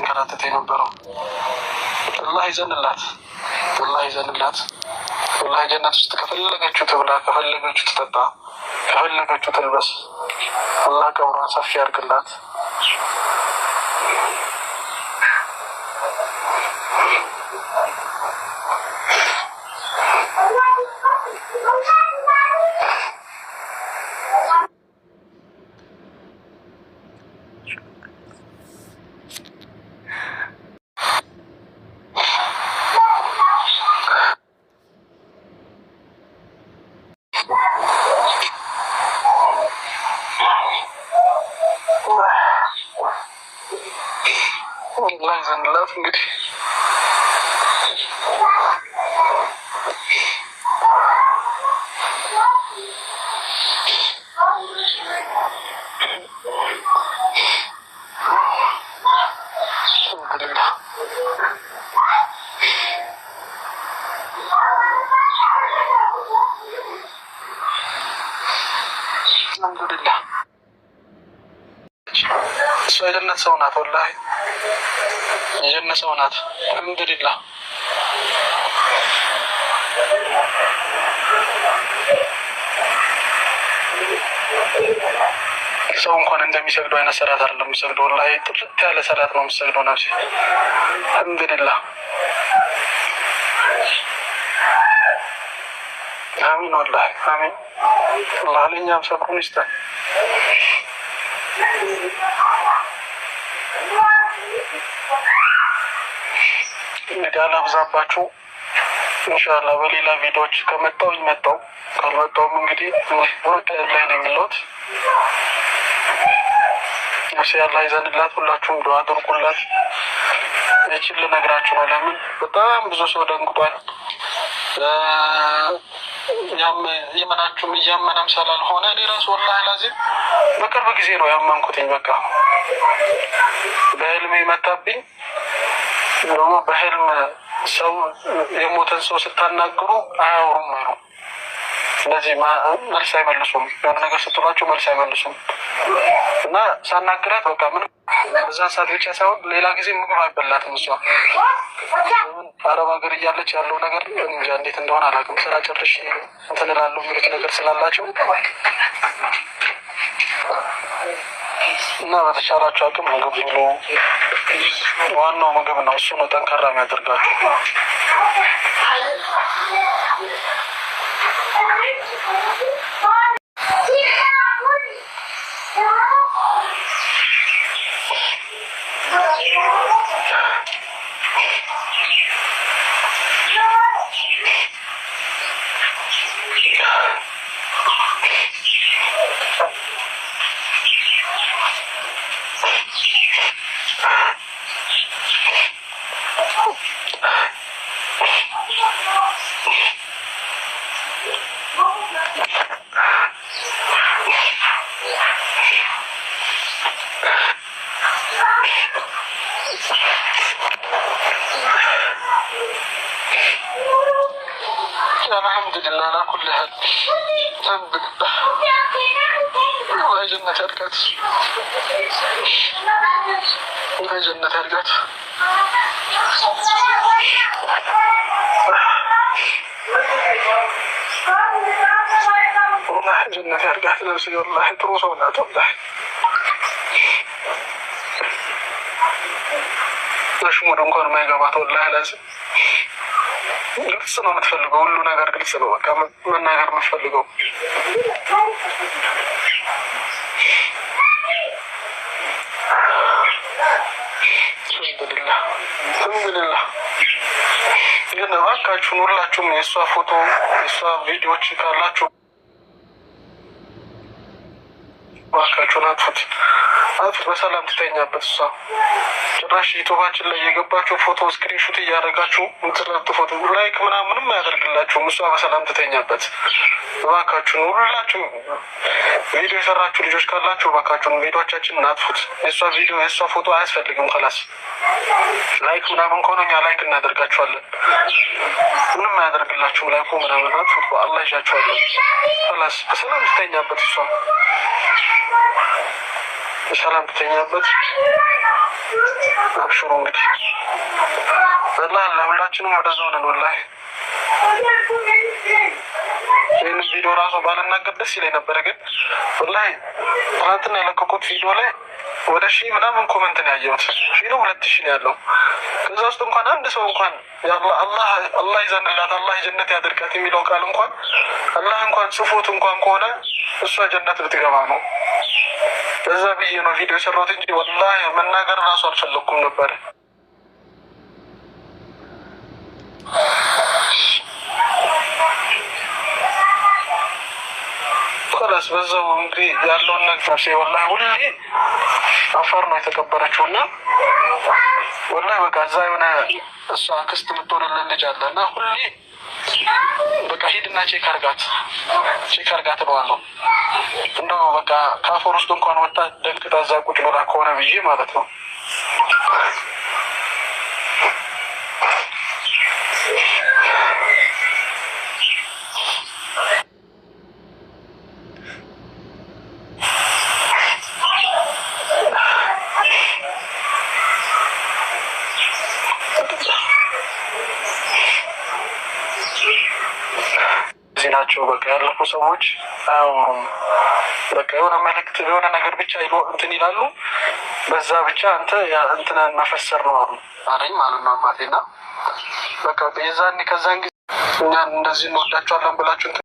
ስትንከራተት የነበረው። አላህ ይዘንላት፣ አላህ ይዘንላት። አላህ ጀነት ውስጥ ከፈለገችው ትብላ፣ ከፈለገችው ትጠጣ፣ ከፈለገችው ትልበስ። አላህ ቀብሯን ሰፊ ያርግላት። አላህ ይዘንላት እንግዲህ አልሐምዱሊላህ። እሷ የጀነት ሰው ናት፣ ወላሂ የጀነት ሰው ናት። አልሐምዱሊላህ። ሰው እንኳን እንደሚሰግደው አይነት ሰላት አይደለም የሚሰግደው፣ ወላሂ ጥርት ያለ ሰላት ነው የሚሰግደው ነፍሴ። አልሐምዱሊላህ። አሚን፣ ወላሂ አሚን። አላህ ለእኛም ሰብሩን ይስጠን። እንግዲህ አላብዛባችሁ። ኢንሻአላህ በሌላ ቪዲዮዎች ከመጣሁኝ መጣሁ፣ ካልመጣሁም እንግዲህ ወደ ላይ ነው የሚለውት። ነፍሴ አላህ ይዘንላት። ሁላችሁም ዱዓ አድርጉላት። ይህችን ልነግራችሁ ነው። ለምን በጣም ብዙ ሰው ደንግጧል። የመናችሁም እያመነም ስላልሆነ እኔ ራሱ ወላሂ ላዚም በቅርብ ጊዜ ነው ያመንኩትኝ። በቃ በህልሜ መጣብኝ። ደግሞ በህልም ሰው የሞተን ሰው ስታናግሩ አያወሩም አሉ። ስለዚህ መልስ አይመልሱም። የሆነ ነገር ስትሏቸው መልስ አይመልሱም። እና ሳናግራት በቃ ምንም በዛን ሰዓት ብቻ ሳይሆን ሌላ ጊዜ ምግብ አይበላትም። እሷ አረብ ሀገር እያለች ያለው ነገር እንጃ እንዴት እንደሆነ አላውቅም። ስራ ጨርሼ እንትን እላለሁ የሚሉት ነገር ስላላቸው እና በተቻላቸው አቅም ምግብ ብሉ። ዋናው ምግብ ነው። እሱ ነው ጠንካራ የሚያደርጋቸው። አልሐምዱሊላህ አላ ኩሊ ሀል አልሐምዱሊላህ። ጀነት ያድርጋት፣ ጀነት ያድርጋት፣ ጀነት ያድርጋት። ነፍሴ ወላሂ ጥሩ ሰው ናት። ወላሂ ሽሙድ እንኳን የማይገባት ወላሂ ላዚም ግልጽ ነው የምትፈልገው። ሁሉ ነገር ግልጽ ነው። በቃ መናገር የምትፈልገው አልሐምዱሊላህ አልሐምዱሊላህ። ግን እባካችሁን ሁላችሁም የእሷ ፎቶ የእሷ ቪዲዮዎች ካላችሁ እባካችሁን አጥፉት፣ አጥፉት። በሰላም ትተኛበት እሷ። ጭራሽ ዩቱባችን ላይ የገባችሁ ፎቶ ስክሪንሹት እያደረጋችሁ ምትለጥፉት ላይክ ምናምንም አያደርግላችሁም። እሷ በሰላም ትተኛበት። እባካችሁን ሁላችሁም ቪዲዮ የሰራችሁ ልጆች ካላችሁ እባካችሁን ቪዲዮቻችንን አጥፉት። የእሷ ቪዲዮ የእሷ ፎቶ አያስፈልግም። ከላስ ላይክ ምናምን ከሆነ እኛ ላይክ እናደርጋችኋለን። ምንም አያደርግላችሁም። ላይኩ ምናምን አጥፉት። በአላህ ይዣችኋለን። ከላስ በሰላም ትተኛበት እሷ በሰላም ትተኛበት። አብሽሩ እንግዲህ ወላሂ ሁላችንም ወደዛው ነን። ወላሂ ይህን ቪዲዮ ራሱ ባልናገር ደስ ይለኝ ነበረ፣ ግን ወላሂ ትናንትና የለቀቁት ቪዲዮ ላይ ወደ 1000 ምናምን ኮመንት ነው ያየሁት። 1000 ነው 2000 ነው ያለው። ከዛ ውስጥ እንኳን አንድ ሰው እንኳን አላህ ይዘንላት አላህ ጀነት ያድርጋት የሚለው ቃል እንኳን አላህ እንኳን ጽፎት እንኳን ከሆነ እሷ ጀነት ልትገባ ነው። እዛ ብዬ ነው ቪዲዮ የሰራሁት እንጂ ወላሂ መናገር ራሱ አልፈለኩም ነበር። ከላስ በዛው እንግዲህ ያለውን ነገር ወላሂ ሁሌ አፋር ነው የተቀበረችው እና ወላሂ በቃ እዛ የሆነ እሷ አክስት የምትሆንልን ልጅ አለ እና ሁሌ በቃ ሂድና ቼክ አርጋት እለዋለሁ። እንደው በቃ ከአፈር ውስጥ እንኳን ወጣ ደንግጣ እዛ ቁጭ ብላ ከሆነ ብዬ ማለት ነው። ናቸው በቃ ያለፉ ሰዎች አያወሩም። በቃ የሆነ መልዕክት የሆነ ነገር ብቻ እንትን ይላሉ። በዛ ብቻ እንትንን መፈሰር ነው አለኝ ማለት ነው አባቴና በቃ የዛኔ ከዛን ጊዜ እኛን እንደዚህ እንወዳቸዋለን ብላችሁ